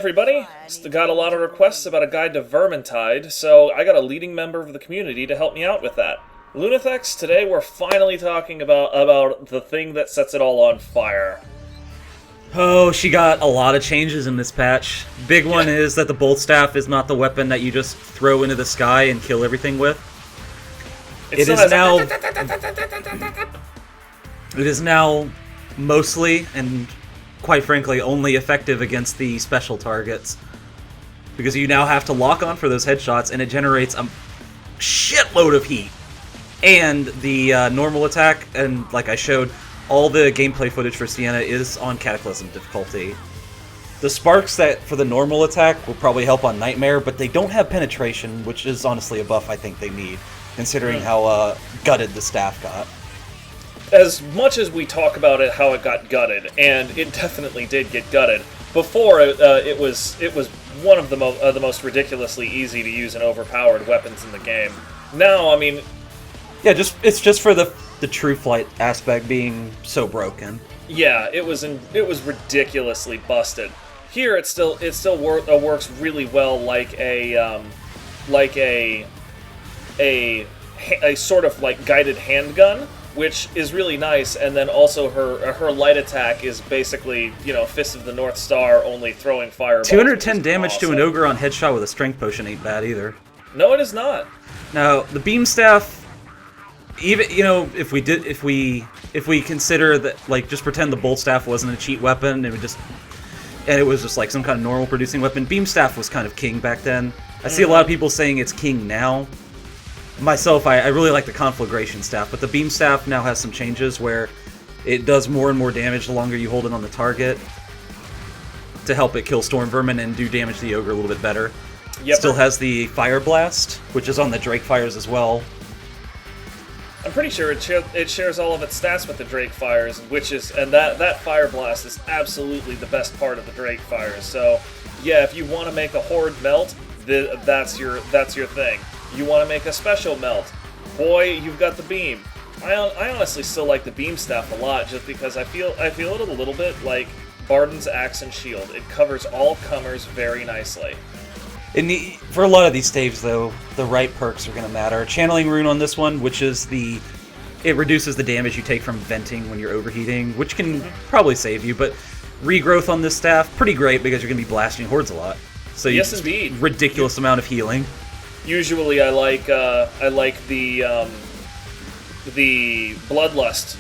everybody. Got a lot of requests about a guide to Vermintide, so I got a leading member of the community to help me out with that. Lunathex, today we're finally talking about the thing that sets it all on fire. Oh, she got a lot of changes in this patch. Big one is that the bolt staff is not the weapon that you just throw into the sky and kill everything with. It is now mostly, and quite frankly, only effective against the special targets. Because you now have to lock on for those headshots, and it generates a shitload of heat. And the normal attack, and like I showed, all the gameplay footage for Sienna is on Cataclysm difficulty. The sparks that for the normal attack will probably help on Nightmare, but they don't have penetration, which is honestly a buff I think they need, considering how gutted the staff got. As much as we talk about it, how it got gutted, and it definitely did get gutted. Before, it was one of the most ridiculously easy to use and overpowered weapons in the game. Now, I mean, yeah, it's just for the true flight aspect being so broken. Yeah, it was ridiculously busted. Here, it still works really well like a sort of like guided handgun, which is really nice. And then also her light attack is basically, Fist of the North Star, only throwing fireballs. 210 damage to an ogre on headshot with a strength potion ain't bad either. No, it is not. Now the beam staff. Even if we consider that, like, just pretend the bolt staff wasn't a cheat weapon, and it was just like some kind of normal producing weapon. Beam staff was kind of king back then. I see a lot of people saying it's king now. Myself, I really like the Conflagration staff, but the beam staff now has some changes where it does more and more damage the longer you hold it on the target to help it kill storm vermin and do damage to the ogre a little bit better. Yep. Still has the fire blast, which is on the Drake fires as well. I'm pretty sure it shares all of its stats with the Drake Fires, and that Fire Blast is absolutely the best part of the Drake Fires. So, yeah, if you want to make a Horde melt, that's your thing. You want to make a special melt, boy, you've got the beam. I honestly still like the beam staff a lot, just because I feel it a little bit like Barden's Axe and Shield. It covers all comers very nicely. For a lot of these staves, though, the right perks are going to matter. Channeling Rune on this one, which is it reduces the damage you take from venting when you're overheating, which can probably save you, but regrowth on this staff, pretty great because you're going to be blasting hordes a lot. So yes, indeed. Ridiculous amount of healing. Usually I like the Bloodlust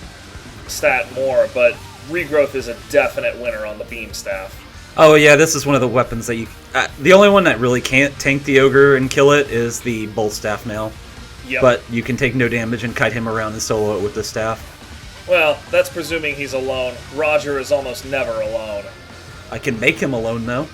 stat more, but regrowth is a definite winner on the beam staff. Oh yeah, this is one of the weapons that you... the only one that really can't tank the ogre and kill it is the bolt staff now. Yep. But you can take no damage and kite him around and solo it with the staff. Well, that's presuming he's alone. Roger is almost never alone. I can make him alone, though.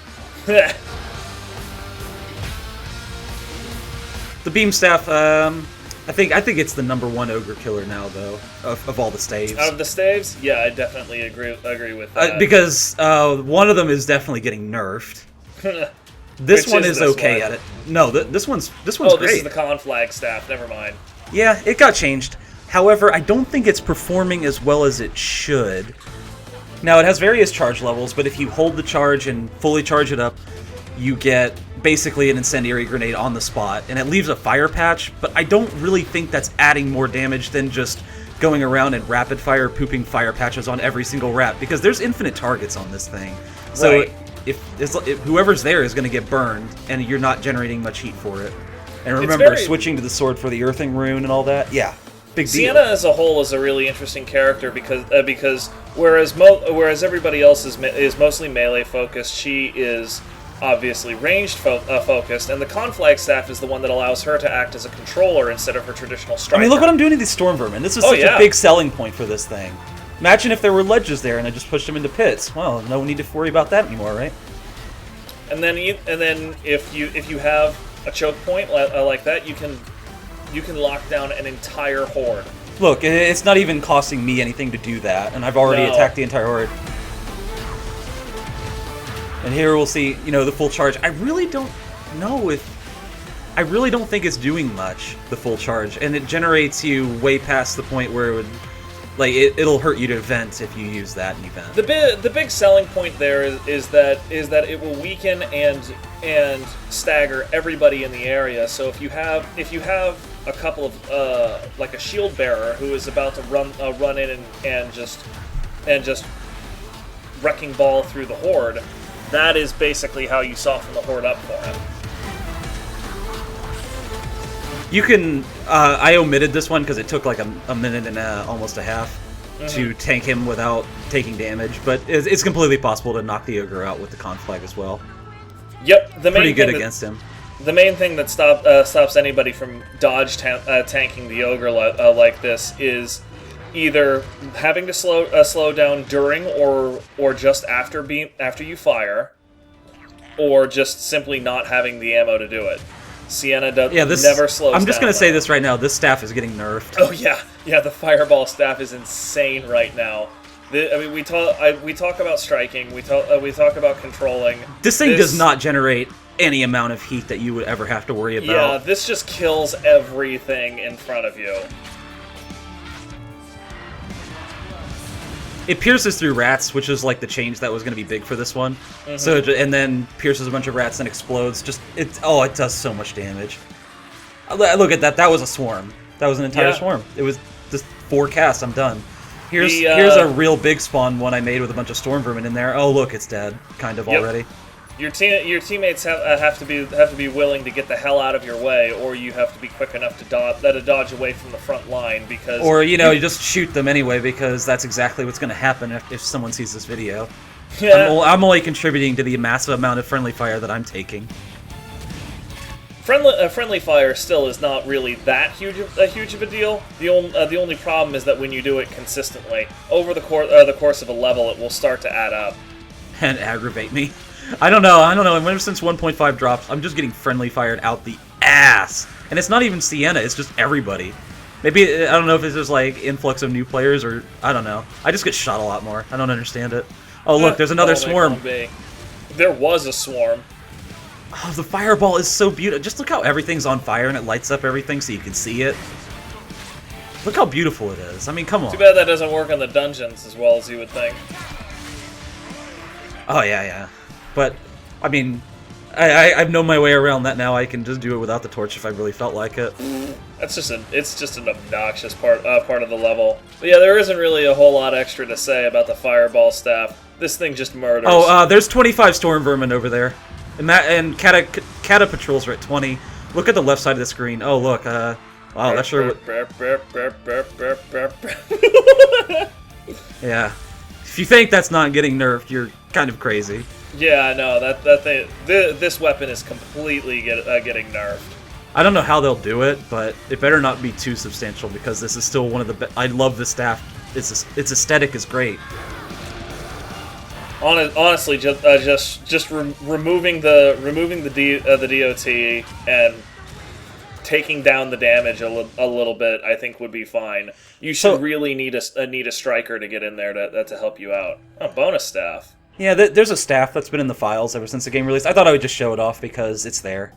The beam staff, I think it's the #1 ogre killer now, though, of all the staves. Out of the staves? Yeah, I definitely agree with that. Because one of them is definitely getting nerfed. This one is okay at it. No, this one's great. Oh, this is the Conflag staff. Never mind. Yeah, it got changed. However, I don't think it's performing as well as it should. Now, it has various charge levels, but if you hold the charge and fully charge it up, you get basically an incendiary grenade on the spot, and it leaves a fire patch, but I don't really think that's adding more damage than just going around and rapid fire pooping fire patches on every single rap, because there's infinite targets on this thing. So right. if whoever's there is going to get burned, and you're not generating much heat for it. And remember, switching to the sword for the earthing rune and all that, yeah, big deal. Sienna as a whole is a really interesting character because whereas everybody else is mostly melee focused, she is obviously ranged focused, and the Conflag staff is the one that allows her to act as a controller instead of her traditional striker. I mean, look what I'm doing to these storm vermin. This is such a big selling point for this thing. Imagine if there were ledges there and I just pushed them into pits. Well, no need to worry about that anymore, right? And then if you have a choke point like that, you can lock down an entire horde. Look, it's not even costing me anything to do that, and I've already attacked the entire horde. And here we'll see, the full charge. I really don't think it's doing much, the full charge, and it generates you way past the point where it would Like it'll hurt you to vent if you use that in event. The big selling point there is that it will weaken and stagger everybody in the area. So if you have a couple of like a shield bearer who is about to run in and just wrecking ball through the horde, that is basically how you soften the horde up for him. You can. I omitted this one because it took like a minute and almost a half to tank him without taking damage, but it's completely possible to knock the ogre out with the conflag as well. Yep, pretty good against him. The main thing that stops anybody from tanking the ogre like this is either having to slow down during or just after you fire, or just simply not having the ammo to do it. Sienna never slows down. I'm just going to say this right now. This staff is getting nerfed. Oh, yeah. The fireball staff is insane right now. We talk about striking. We talk about controlling. This thing does not generate any amount of heat that you would ever have to worry about. Yeah, this just kills everything in front of you. It pierces through rats, which is like the change that was going to be big for this one. So and then pierces a bunch of rats and explodes. It does so much damage. Look at that. That was a swarm. That was an entire swarm. It was just 4 casts. I'm done. Here's a real big spawn one I made with a bunch of storm vermin in there. Oh look, it's dead. Kind of already. Your teammates have to be willing to get the hell out of your way, or you have to be quick enough to dodge away from the front line because. Or you just shoot them anyway because that's exactly what's going to happen if someone sees this video. Yeah. I'm only contributing to the massive amount of friendly fire that I'm taking. Friendly fire still is not really that huge of a deal. The only problem is that when you do it consistently over the course of a level, it will start to add up and aggravate me. I don't know. Ever since 1.5 drops, I'm just getting friendly fired out the ass. And it's not even Sienna, it's just everybody. Maybe, I don't know if it's just like influx of new players or, I don't know. I just get shot a lot more. I don't understand it. Oh look, there's another swarm. There was a swarm. Oh, the fireball is so beautiful. Just look how everything's on fire and it lights up everything so you can see it. Look how beautiful it is. I mean, come on. Too bad that doesn't work on the dungeons as well as you would think. Oh, yeah. But, I mean, I've known my way around that now. I can just do it without the torch if I really felt like it. It's just an obnoxious part of the level. But yeah, there isn't really a whole lot extra to say about the fireball staff. This thing just murders. Oh, there's 25 storm vermin over there. And Kata patrols are at 20. Look at the left side of the screen. Oh, look. Wow, that's sure. Yeah. If you think that's not getting nerfed, you're kind of crazy. Yeah, no, this weapon is completely getting nerfed. I don't know how they'll do it, but it better not be too substantial because this is still one of the best. I love the staff. Its aesthetic is great. Honestly, just removing the DOT and taking down the damage a little bit, I think would be fine. You should really need a striker to get in there to help you out. Oh, bonus staff. Yeah, there's a staff that's been in the files ever since the game released. I thought I would just show it off because it's there.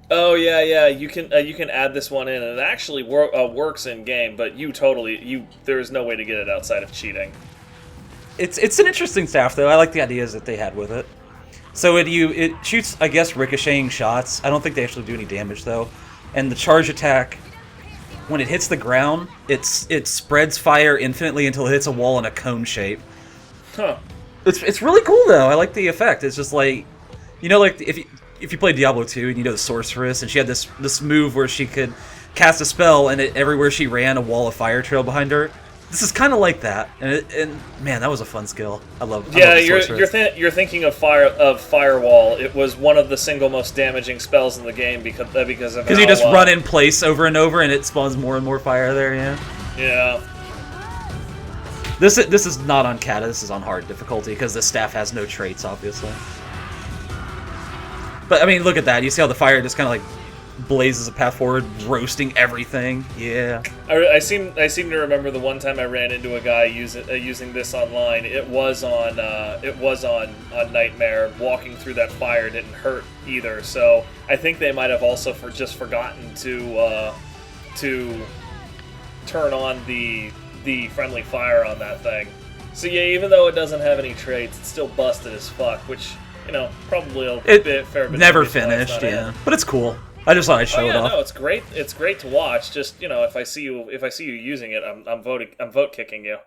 Oh yeah. You can add this one in, and it actually works in game. But there is no way to get it outside of cheating. It's an interesting staff though. I like the ideas that they had with it. So it shoots, I guess, ricocheting shots. I don't think they actually do any damage though. And the charge attack, when it hits the ground, it spreads fire infinitely until it hits a wall in a cone shape. Huh. It's really cool though. I like the effect. It's just like, like if you play Diablo 2 and the sorceress, and she had this move where she could cast a spell and everywhere she ran, a wall of fire trailed behind her. This is kind of like that, and man, that was a fun skill. I love the you're thinking of Firewall. It was one of the single most damaging spells in the game because you just run in place over and over, and it spawns more and more fire there. Yeah. This is not on Kata. This is on hard difficulty because the staff has no traits, obviously. But I mean, look at that. You see how the fire just kind of like blazes a path forward, roasting everything. Yeah. I seem to remember the one time I ran into a guy using this online. It was on Nightmare. Walking through that fire didn't hurt either. So I think they might have also forgotten to turn on the the friendly fire on that thing. So yeah, even though it doesn't have any traits, it's still busted as fuck, which, probably a fair bit. Never finished, yeah. But it's cool. I just thought I'd show it off. No, it's great. It's great to watch. Just, if I see you using it, I'm vote kicking you.